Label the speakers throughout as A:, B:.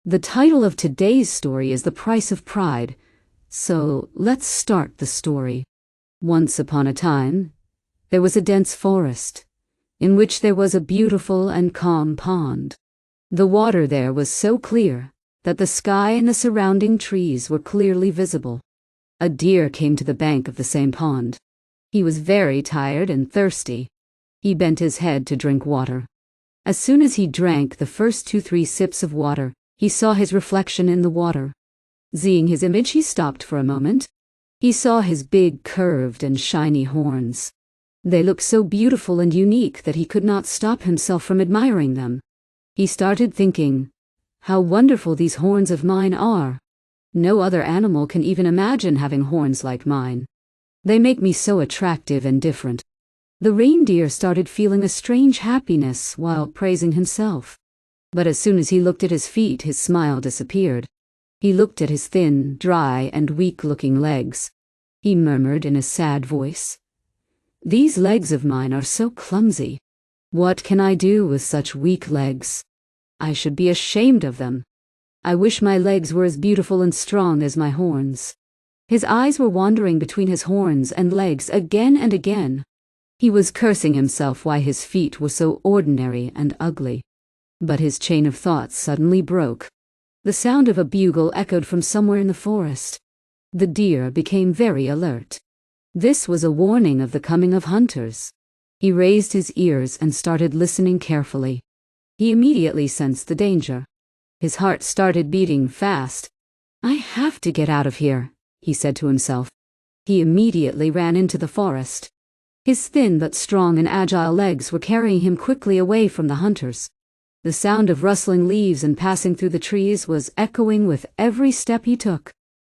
A: The title of today's story is The Price of Pride, so let's start the story. Once upon a time, there was a dense forest, in which there was a beautiful and calm pond. The water there was so clear that the sky and the surrounding trees were clearly visible. A deer came to the bank of the same pond. He was very tired and thirsty. He bent his head to drink water. As soon as he drank the first 2-3 sips of water, he saw his reflection in the water. Seeing his image, he stopped for a moment. He saw his big, curved, and shiny horns. They looked so beautiful and unique that he could not stop himself from admiring them. He started thinking, how wonderful these horns of mine are. No other animal can even imagine having horns like mine. They make me so attractive and different. The reindeer started feeling a strange happiness while praising himself. But as soon as he looked at his feet, his smile disappeared. He looked at his thin, dry, and weak-looking legs. He murmured in a sad voice, "These legs of mine are so clumsy. What can I do with such weak legs? I should be ashamed of them. I wish my legs were as beautiful and strong as my horns." His eyes were wandering between his horns and legs again and again. He was cursing himself why his feet were so ordinary and ugly. But his chain of thoughts suddenly broke. The sound of a bugle echoed from somewhere in the forest. The deer became very alert. This was a warning of the coming of hunters. He raised his ears and started listening carefully. He immediately sensed the danger. His heart started beating fast. "I have to get out of here," he said to himself. He immediately ran into the forest. His thin but strong and agile legs were carrying him quickly away from the hunters. The sound of rustling leaves and passing through the trees was echoing with every step he took.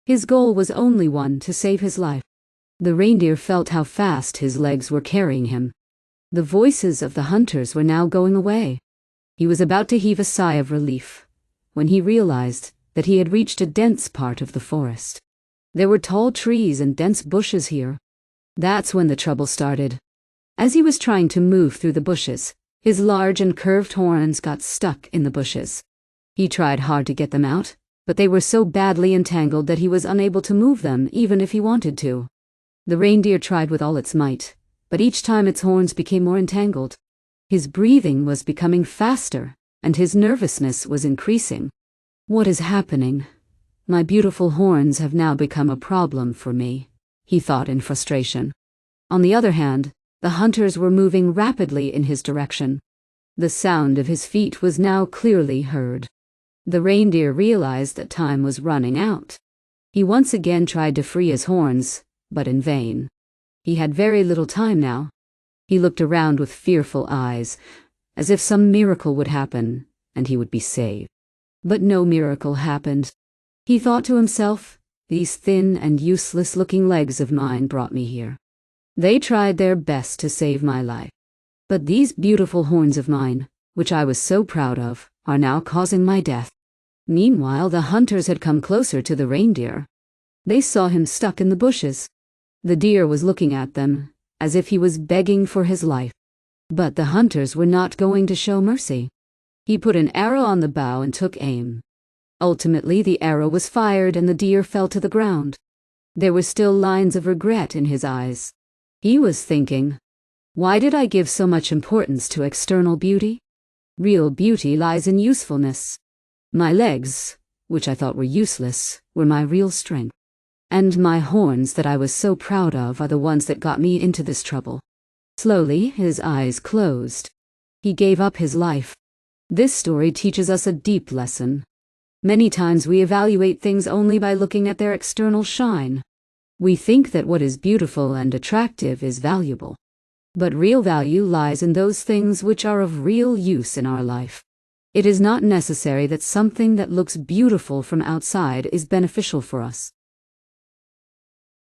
A: His goal was only one: to save his life. The reindeer felt how fast his legs were carrying him. The voices of the hunters were now going away. He was about to heave a sigh of relief when he realized that he had reached a dense part of the forest. There were tall trees and dense bushes here. That's when the trouble started. As he was trying to move through the bushes, his large and curved horns got stuck in the bushes. He tried hard to get them out, but they were so badly entangled that he was unable to move them even if he wanted to. The reindeer tried with all its might, but each time its horns became more entangled. His breathing was becoming faster, and his nervousness was increasing. "What is happening? My beautiful horns have now become a problem for me," he thought in frustration. On the other hand, the hunters were moving rapidly in his direction. The sound of his feet was now clearly heard. The reindeer realized that time was running out. He once again tried to free his horns, but in vain. He had very little time now. He looked around with fearful eyes, as if some miracle would happen, and he would be saved. But no miracle happened. He thought to himself, "These thin and useless-looking legs of mine brought me here. They tried their best to save my life. But these beautiful horns of mine, which I was so proud of, are now causing my death." Meanwhile, the hunters had come closer to the reindeer. They saw him stuck in the bushes. The deer was looking at them, as if he was begging for his life. But the hunters were not going to show mercy. He put an arrow on the bow and took aim. Ultimately, the arrow was fired and the deer fell to the ground. There were still lines of regret in his eyes. He was thinking, "Why did I give so much importance to external beauty? Real beauty lies in usefulness. My legs, which I thought were useless, were my real strength. And my horns that I was so proud of are the ones that got me into this trouble." Slowly, his eyes closed. He gave up his life. This story teaches us a deep lesson. Many times we evaluate things only by looking at their external shine. We think that what is beautiful and attractive is valuable. But real value lies in those things which are of real use in our life. It is not necessary that something that looks beautiful from outside is beneficial for us.